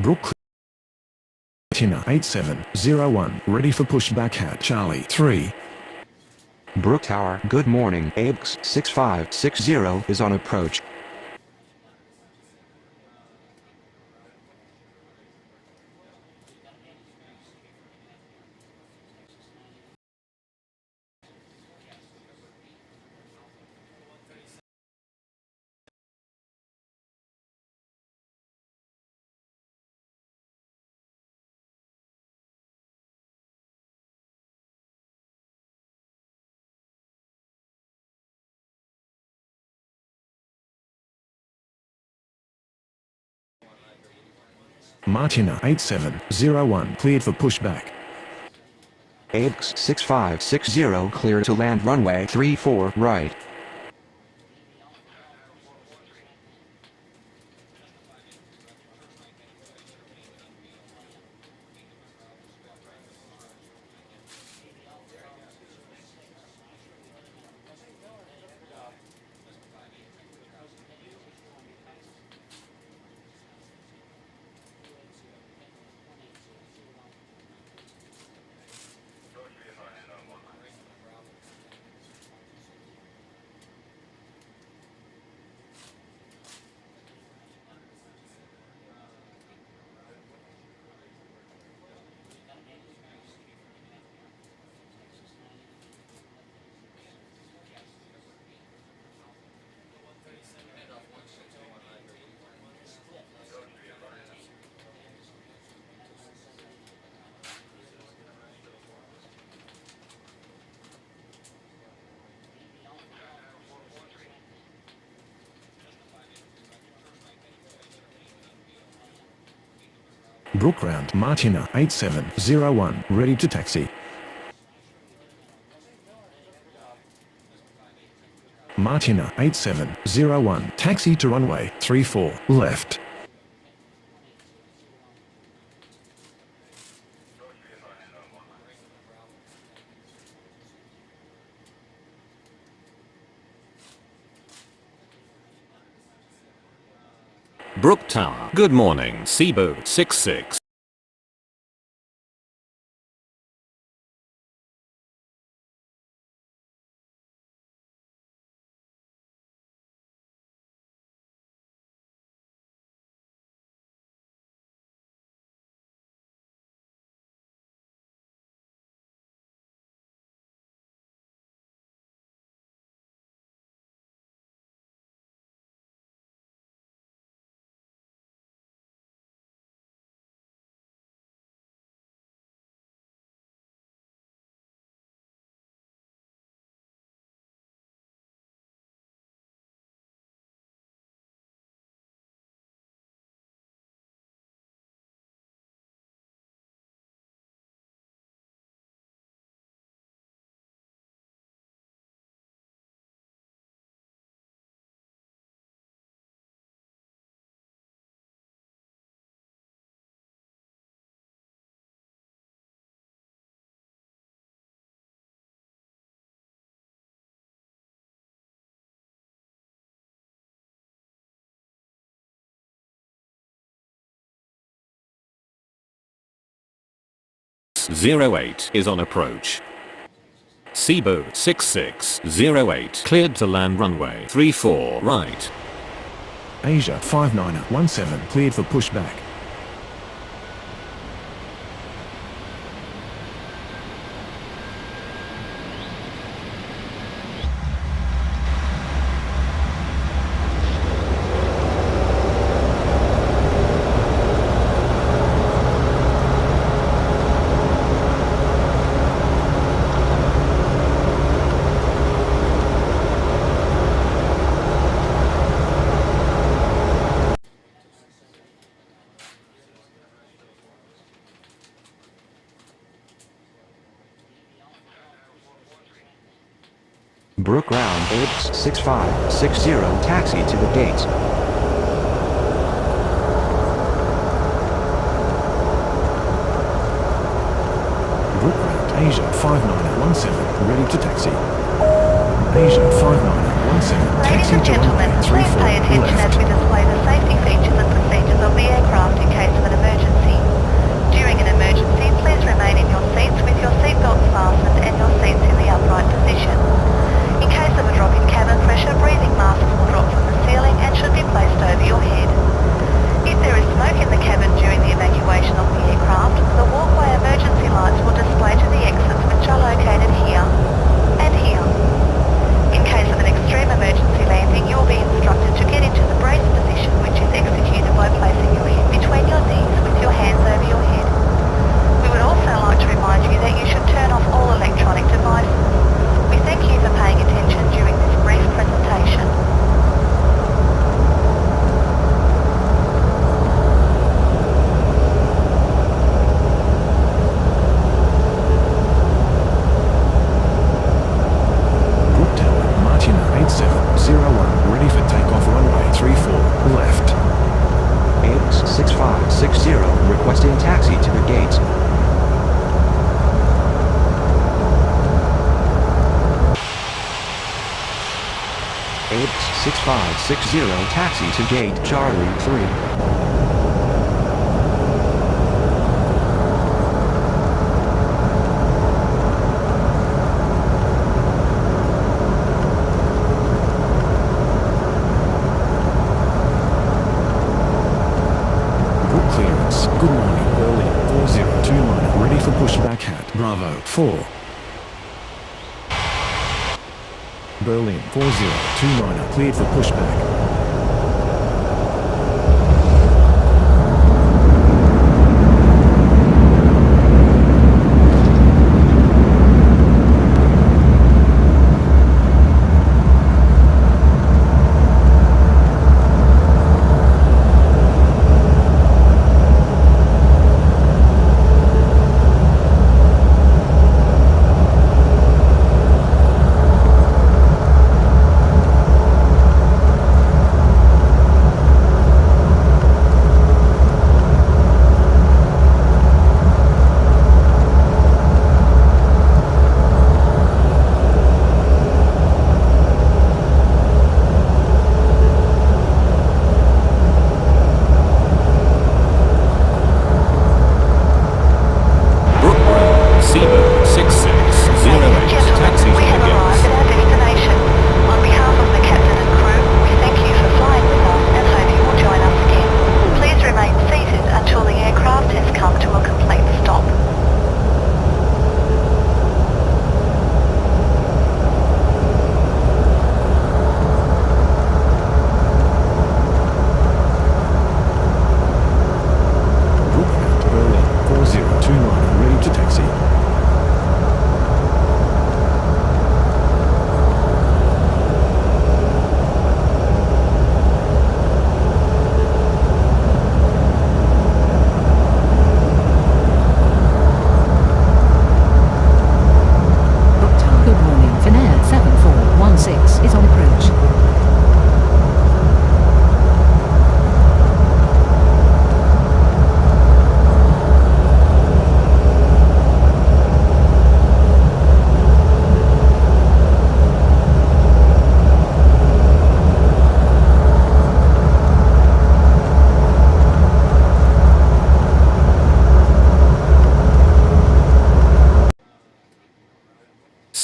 Brooklyn 8701, ready for pushback at Charlie 3. Brook Tower, good morning. ABX 6560 is on approach. Martina 8701, cleared for pushback. ABX 6560 clear to land runway 34 right. Brook round Martina 8701, ready to taxi. Martina 8701, taxi to runway 34 left. Brook Tower, good morning. Cebu 66. .08 is on approach. Cebu 6608 cleared to land runway 34 right. Asia 5917, cleared for pushback. Brook round ABX 6560 taxi to the gates. Brook round Asia 5917, ready to taxi. Asia 5917, Ladies taxi and to gentlemen, runway please 34 pay attention as left. we display the safety features and procedures of the aircraft in case of an emergency. fastened and your seats in the upright position. In case of a drop in cabin pressure, breathing masks will drop from the ceiling and should be placed over your head. If there is smoke in the cabin during the evacuation of the aircraft, the walkway emergency lights will display to the exits which are located here and here. In case of an extreme emergency landing, you will be instructed to get into the brace position, which is executed by placing your head between your knees with your hands over your head. We would also like to remind you that you should turn off all electronic devices. We thank you for paying attention during this brief presentation. Brook Tower, Martina 8701, ready for takeoff runway 34, left. AX 6560 requesting taxi to the gate. AX 6560 taxi to gate Charlie 3. Brook clearance. Good morning, Berlin 4029, ready for pushback hat. Bravo 4. Berlin 4029, cleared for pushback.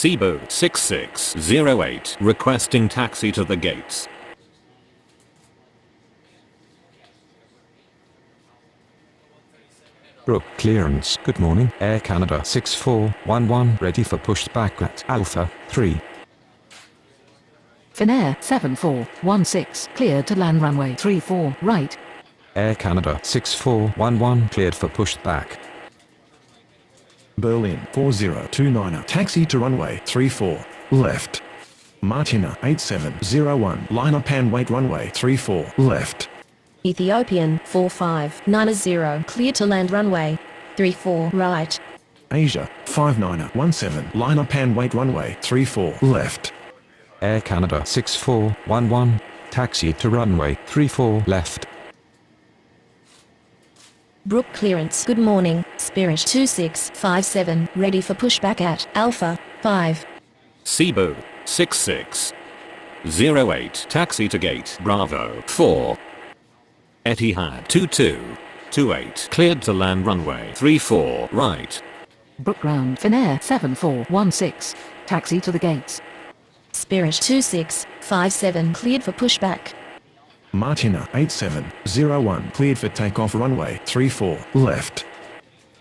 Cebu 6608 requesting taxi to the gates. Brook clearance. Good morning. Air Canada 6411 ready for pushback at Alpha 3. Finnair 7416 cleared to land runway 34 right. Air Canada 6411 cleared for pushback. Berlin 4029, taxi to runway 34, left. Martina 8701, line up and wait runway 34, left. Ethiopian 4590 clear to land runway 34 right. Asia 5917, line up and wait runway 34, left. Air Canada 6411 taxi to runway 34 left. Brook clearance. Good morning. Spirit 2657 ready for pushback at Alpha 5. Cebu 6608 taxi to gate Bravo 4. Etihad 2228 cleared to land runway 34 right. Brook Ground, Finnair 7416. Taxi to the gates. Spirit 2657 cleared for pushback. Martina 8701 cleared for takeoff runway 34 left.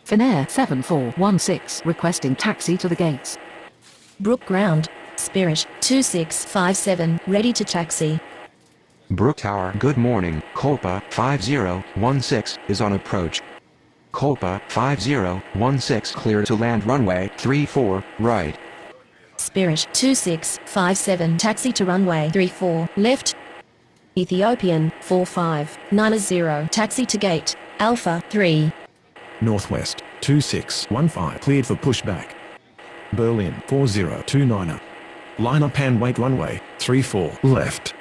Finnair 7416 requesting taxi to the gates. Brook Ground, Spirit 2657 ready to taxi. Brook Tower, good morning. Colpa 5016 is on approach. Colpa 5016 clear to land runway 34 right. Spirit 2657 taxi to runway 34 left. Ethiopian 4590 taxi to gate Alpha 3. Northwest 2615 cleared for pushback. Berlin 4029. Line up and wait runway 34 left.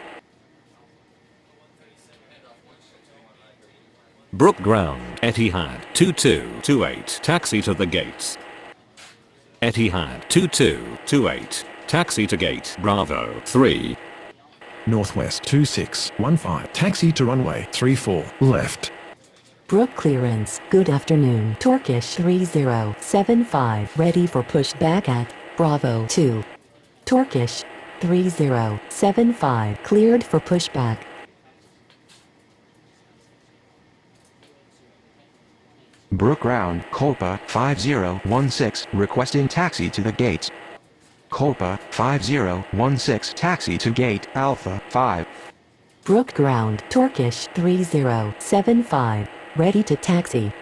Brook Ground, Etihad 2228, taxi to the gates. Etihad 2228, taxi to gate Bravo 3. Northwest 2615 taxi to runway 34 left. Brook clearance, good afternoon. Turkish 3075 ready for pushback at Bravo 2. Turkish 3075 cleared for pushback. Brook Ground, Colpa 5016 requesting taxi to the gates. Colpa 5016 taxi to gate Alpha 5. Brook Ground, Turkish 3075 ready to taxi.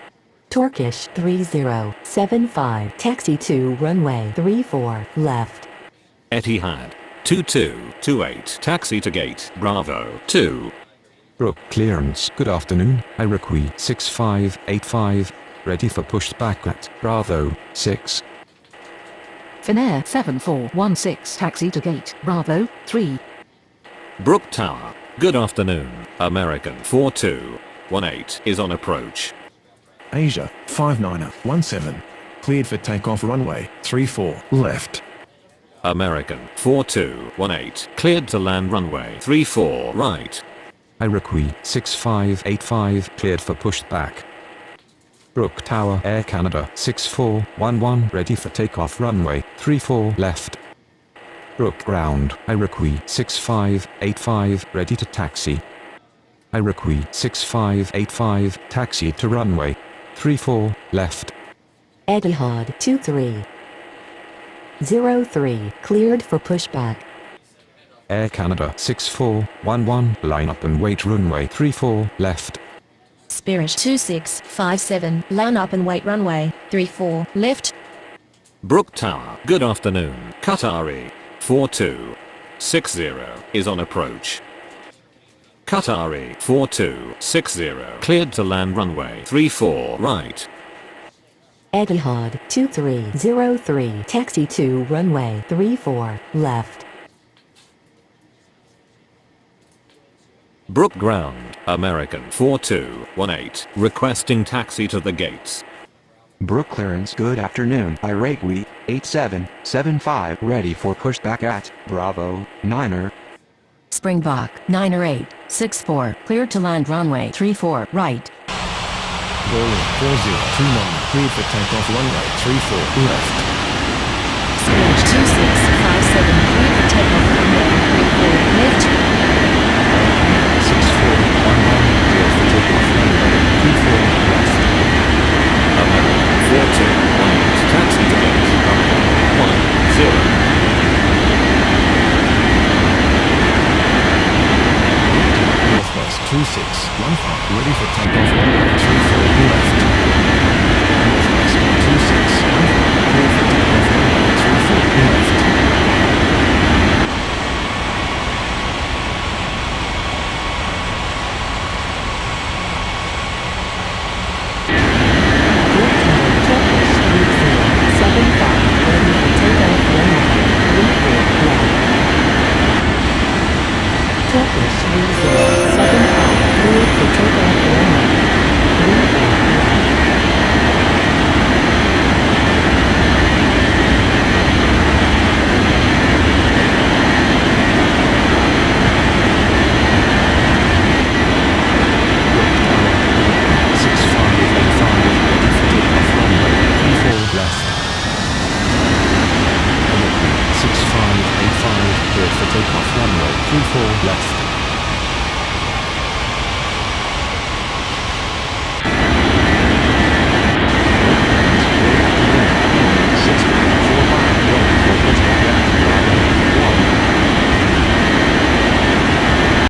Turkish 3075 taxi to runway 34 left. Etihad 2228, taxi to gate Bravo 2. Brook clearance, good afternoon. Iroquois 6585 ready for pushback at Bravo 6. Finnair 7416 taxi to gate Bravo 3. Brook Tower, good afternoon. American 4218 is on approach. Asia 5917 cleared for takeoff runway 34 left. American 4218 cleared to land runway 34 right. Iroquois 6585 cleared for pushback. Brook Tower, Air Canada 6411 ready for takeoff runway 34 left. Brook Ground, Iroquois 6585 ready to taxi. Iroquois 6585 taxi to runway 34 left. Etihad 2303 cleared for pushback. Air Canada 6411 line up and wait runway 34 left. Spirit 2657 line up and wait runway 34 left. Brook Tower, good afternoon. Qatari 4260 is on approach. Qatari 4260 cleared to land runway 34 right. Etihad 2303 taxi to runway 34 left. Brook Ground, American 4218 requesting taxi to the gates. Brook clearance, good afternoon. Iroquois 8775 ready for pushback at Bravo 9er. Springbok 90864 cleared to land runway 34 right. Berlin 4029 cleared for takeoff runway 34 left. Spirit 2657 cleared for takeoff runway 34 left. 6411 cleared for takeoff runway 34 left. American 4218 taxi to gate Bravo 10. Northwest 2615 ready for takeoff